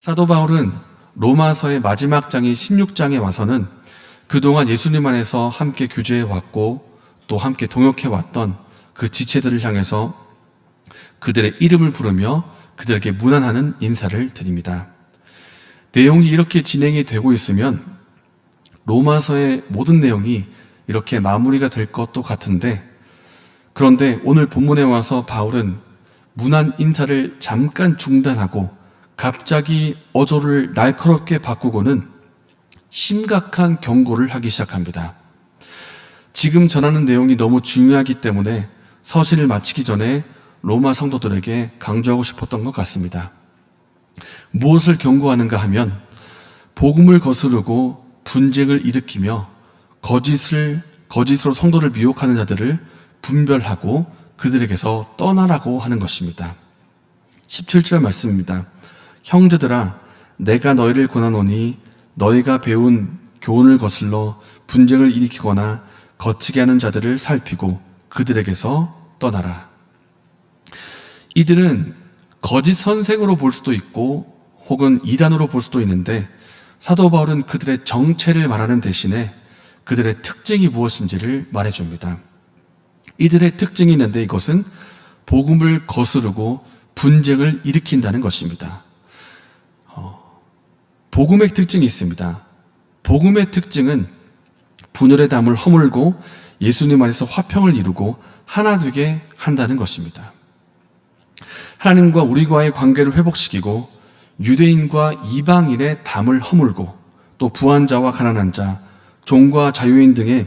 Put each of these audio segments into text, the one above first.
사도 바울은 로마서의 마지막 장인 16장에 와서는 그동안 예수님 안에서 함께 교제해 왔고 또 함께 동역해 왔던 그 지체들을 향해서 그들의 이름을 부르며 그들에게 문안하는 인사를 드립니다. 내용이 이렇게 진행이 되고 있으면 로마서의 모든 내용이 이렇게 마무리가 될 것도 같은데, 그런데 오늘 본문에 와서 바울은 문안 인사를 잠깐 중단하고 갑자기 어조를 날카롭게 바꾸고는 심각한 경고를 하기 시작합니다. 지금 전하는 내용이 너무 중요하기 때문에 서신을 마치기 전에 로마 성도들에게 강조하고 싶었던 것 같습니다. 무엇을 경고하는가 하면 복음을 거스르고 분쟁을 일으키며 거짓으로 성도를 미혹하는 자들을 분별하고 그들에게서 떠나라고 하는 것입니다. 17절 말씀입니다. 형제들아, 내가 너희를 권하노니 너희가 배운 교훈을 거슬러 분쟁을 일으키거나 거치게 하는 자들을 살피고 그들에게서 떠나라. 이들은 거짓 선생으로 볼 수도 있고 혹은 이단으로 볼 수도 있는데, 사도 바울은 그들의 정체를 말하는 대신에 그들의 특징이 무엇인지를 말해줍니다. 이들의 특징이 있는데 이것은 복음을 거스르고 분쟁을 일으킨다는 것입니다. 복음의 특징이 있습니다. 복음의 특징은 분열의 담을 허물고 예수님 안에서 화평을 이루고 하나 되게 한다는 것입니다. 하나님과 우리와의 관계를 회복시키고 유대인과 이방인의 담을 허물고 또 부한 자와 가난한 자, 종과 자유인 등의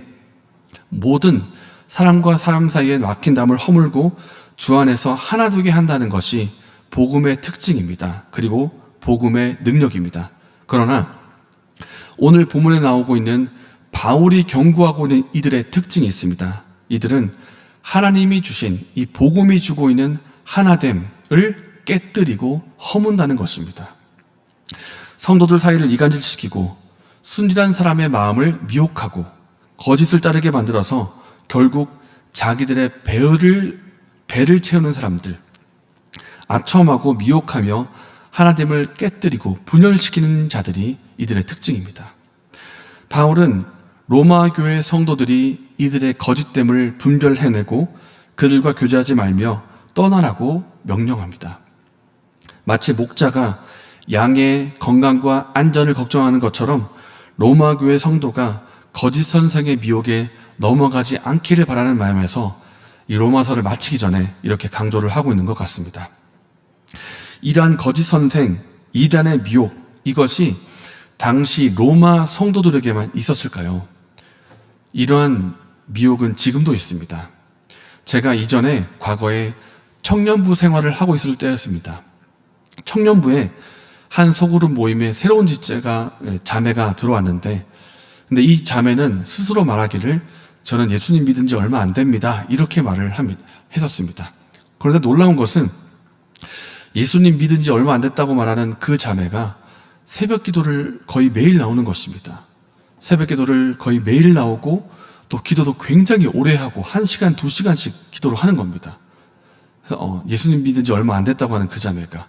모든 사람과 사람 사이에 막힌 담을 허물고 주 안에서 하나 되게 한다는 것이 복음의 특징입니다. 그리고 복음의 능력입니다. 그러나 오늘 본문에 나오고 있는 바울이 경고하고 있는 이들의 특징이 있습니다. 이들은 하나님이 주신 이 복음이 주고 있는 하나됨을 깨뜨리고 허문다는 것입니다. 성도들 사이를 이간질시키고 순진한 사람의 마음을 미혹하고 거짓을 따르게 만들어서 결국 자기들의 배를 채우는 사람들, 아첨하고 미혹하며 하나됨을 깨뜨리고 분열시키는 자들이 이들의 특징입니다. 바울은 로마 교회 성도들이 이들의 거짓됨을 분별해내고 그들과 교제하지 말며 떠나라고 명령합니다. 마치 목자가 양의 건강과 안전을 걱정하는 것처럼 로마 교회 성도가 거짓 선생의 미혹에 넘어가지 않기를 바라는 마음에서 이 로마서를 마치기 전에 이렇게 강조를 하고 있는 것 같습니다. 이러한 거짓 선생, 이단의 미혹, 이것이 당시 로마 성도들에게만 있었을까요? 이러한 미혹은 지금도 있습니다. 제가 이전에 과거에 청년부 생활을 하고 있을 때였습니다. 청년부에 한 소그룹 모임에 새로운 자매가 들어왔는데, 근데 이 자매는 스스로 말하기를 저는 예수님 믿은 지 얼마 안 됩니다, 이렇게 말을 했었습니다. 그런데 놀라운 것은 예수님 믿은 지 얼마 안 됐다고 말하는 그 자매가 새벽 기도를 거의 매일 나오는 것입니다. 새벽 기도를 거의 매일 나오고 또 기도도 굉장히 오래 하고 1시간, 2시간씩 기도를 하는 겁니다. 그래서 예수님 믿은 지 얼마 안 됐다고 하는 그 자매가.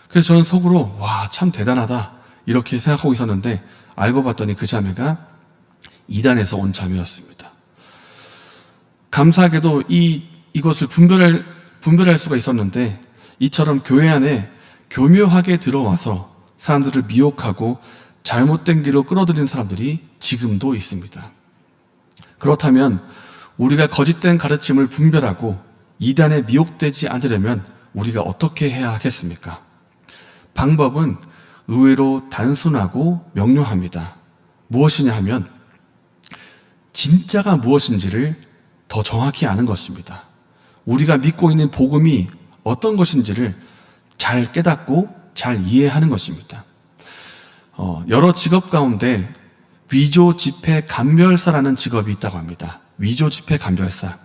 그래서 저는 속으로 와, 참 대단하다 이렇게 생각하고 있었는데, 알고 봤더니 그 자매가 이단에서 온 자매였습니다. 감사하게도 이것을 분별할 수가 있었는데, 이처럼 교회 안에 교묘하게 들어와서 사람들을 미혹하고 잘못된 길로 끌어들이는 사람들이 지금도 있습니다. 그렇다면 우리가 거짓된 가르침을 분별하고 이단에 미혹되지 않으려면 우리가 어떻게 해야 하겠습니까? 방법은 의외로 단순하고 명료합니다. 무엇이냐 하면 진짜가 무엇인지를 더 정확히 아는 것입니다. 우리가 믿고 있는 복음이 어떤 것인지를 잘 깨닫고 잘 이해하는 것입니다. 여러 직업 가운데 위조 지폐 감별사라는 직업이 있다고 합니다. 위조 지폐 감별사.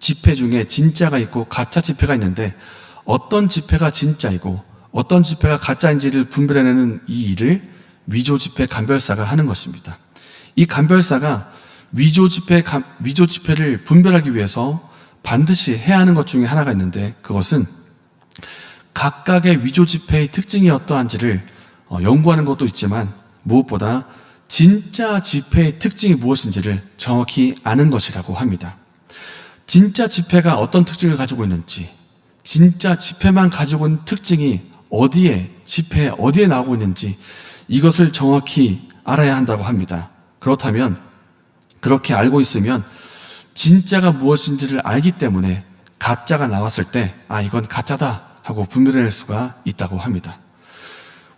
지폐 중에 진짜가 있고 가짜 지폐가 있는데 어떤 지폐가 진짜이고 어떤 지폐가 가짜인지를 분별해내는 이 일을 위조 지폐 감별사가 하는 것입니다. 이 감별사가 위조 지폐를 분별하기 위해서 반드시 해야 하는 것 중에 하나가 있는데, 그것은 각각의 위조 지폐의 특징이 어떠한지를 연구하는 것도 있지만 무엇보다 진짜 지폐의 특징이 무엇인지를 정확히 아는 것이라고 합니다. 진짜 지폐가 어떤 특징을 가지고 있는지, 진짜 지폐만 가지고 있는 특징이 지폐에 어디에 나오고 있는지 이것을 정확히 알아야 한다고 합니다. 그렇다면 그렇게 알고 있으면 진짜가 무엇인지를 알기 때문에 가짜가 나왔을 때 이건 가짜다 하고 분별해낼 수가 있다고 합니다.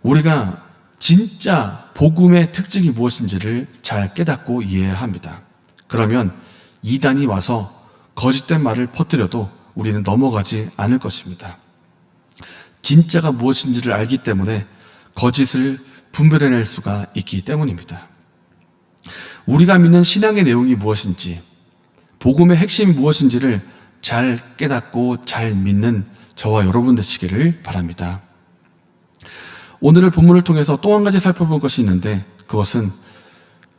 우리가 진짜 복음의 특징이 무엇인지를 잘 깨닫고 이해해야 합니다. 그러면 이단이 와서 거짓된 말을 퍼뜨려도 우리는 넘어가지 않을 것입니다. 진짜가 무엇인지를 알기 때문에 거짓을 분별해낼 수가 있기 때문입니다. 우리가 믿는 신앙의 내용이 무엇인지, 복음의 핵심이 무엇인지를 잘 깨닫고 잘 믿는 저와 여러분 되시기를 바랍니다. 오늘의 본문을 통해서 또 한 가지 살펴볼 것이 있는데 그것은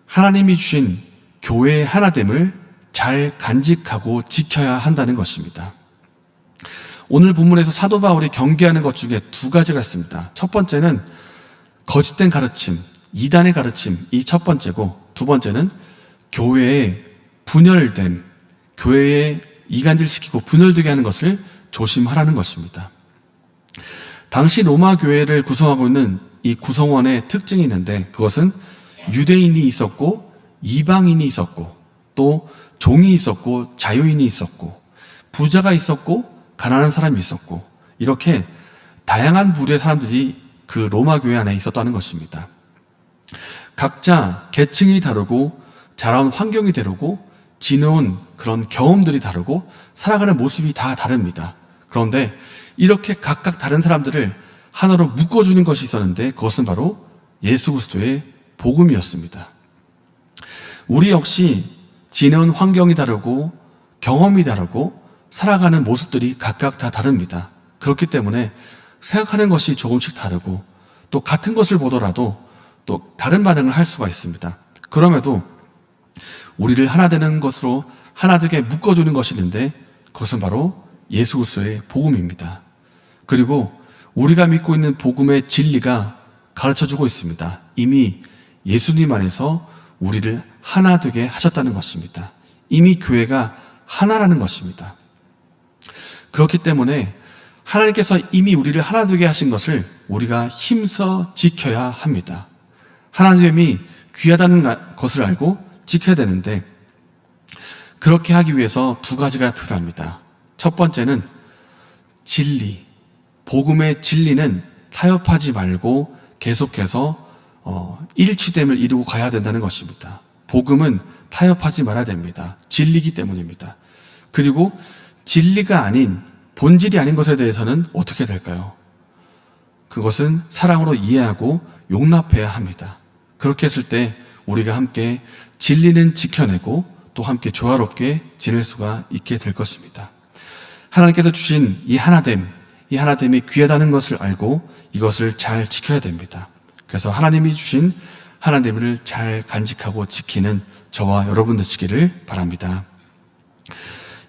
하나님이 주신 교회의 하나됨을 잘 간직하고 지켜야 한다는 것입니다. 오늘 본문에서 사도 바울이 경계하는 것 중에 두 가지가 있습니다. 첫 번째는 거짓된 가르침, 이단의 가르침, 이 첫 번째고, 두 번째는 교회의 분열됨, 교회에 이간질시키고 분열되게 하는 것을 조심하라는 것입니다. 당시 로마 교회를 구성하고 있는 이 구성원의 특징이 있는데 그것은 유대인이 있었고 이방인이 있었고 또 종이 있었고 자유인이 있었고 부자가 있었고 가난한 사람이 있었고 이렇게 다양한 부류의 사람들이 그 로마 교회 안에 있었다는 것입니다. 각자 계층이 다르고 자라온 환경이 다르고 지내온 그런 경험들이 다르고 살아가는 모습이 다 다릅니다. 그런데 이렇게 각각 다른 사람들을 하나로 묶어주는 것이 있었는데 그것은 바로 예수 그리스도의 복음이었습니다. 우리 역시 지내온 환경이 다르고 경험이 다르고 살아가는 모습들이 각각 다 다릅니다. 그렇기 때문에 생각하는 것이 조금씩 다르고 또 같은 것을 보더라도 또 다른 반응을 할 수가 있습니다. 그럼에도 우리를 하나 되는 것으로 하나 되게 묶어주는 것이 있는데 그것은 바로 예수 그리스도의 복음입니다. 그리고 우리가 믿고 있는 복음의 진리가 가르쳐주고 있습니다. 이미 예수님 안에서 우리를 하나 되게 하셨다는 것입니다. 이미 교회가 하나라는 것입니다. 그렇기 때문에 하나님께서 이미 우리를 하나 되게 하신 것을 우리가 힘써 지켜야 합니다. 하나님이 귀하다는 것을 알고 지켜야 되는데 그렇게 하기 위해서 두 가지가 필요합니다. 첫 번째는 진리, 복음의 진리는 타협하지 말고 계속해서 일치됨을 이루고 가야 된다는 것입니다. 복음은 타협하지 말아야 됩니다. 진리이기 때문입니다. 그리고 진리가 아닌 본질이 아닌 것에 대해서는 어떻게 될까요? 그것은 사랑으로 이해하고 용납해야 합니다. 그렇게 했을 때 우리가 함께 진리는 지켜내고 또 함께 조화롭게 지낼 수가 있게 될 것입니다. 하나님께서 주신 이 하나됨이 귀하다는 것을 알고 이것을 잘 지켜야 됩니다. 그래서 하나님이 주신 하나됨을 잘 간직하고 지키는 저와 여러분 되시기를 바랍니다.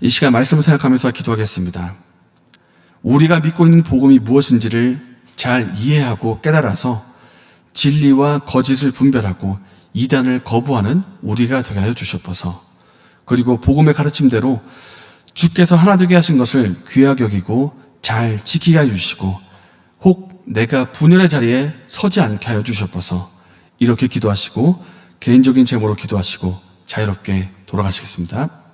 이 시간 말씀을 생각하면서 기도하겠습니다. 우리가 믿고 있는 복음이 무엇인지를 잘 이해하고 깨달아서 진리와 거짓을 분별하고 이단을 거부하는 우리가 되게 하여 주시옵소서. 그리고 복음의 가르침대로 주께서 하나 되게 하신 것을 귀하게 여기고 잘 지키게 하여 주시고 혹 내가 분열의 자리에 서지 않게 하여 주시옵소서. 이렇게 기도하시고 개인적인 제목으로 기도하시고 자유롭게 돌아가시겠습니다.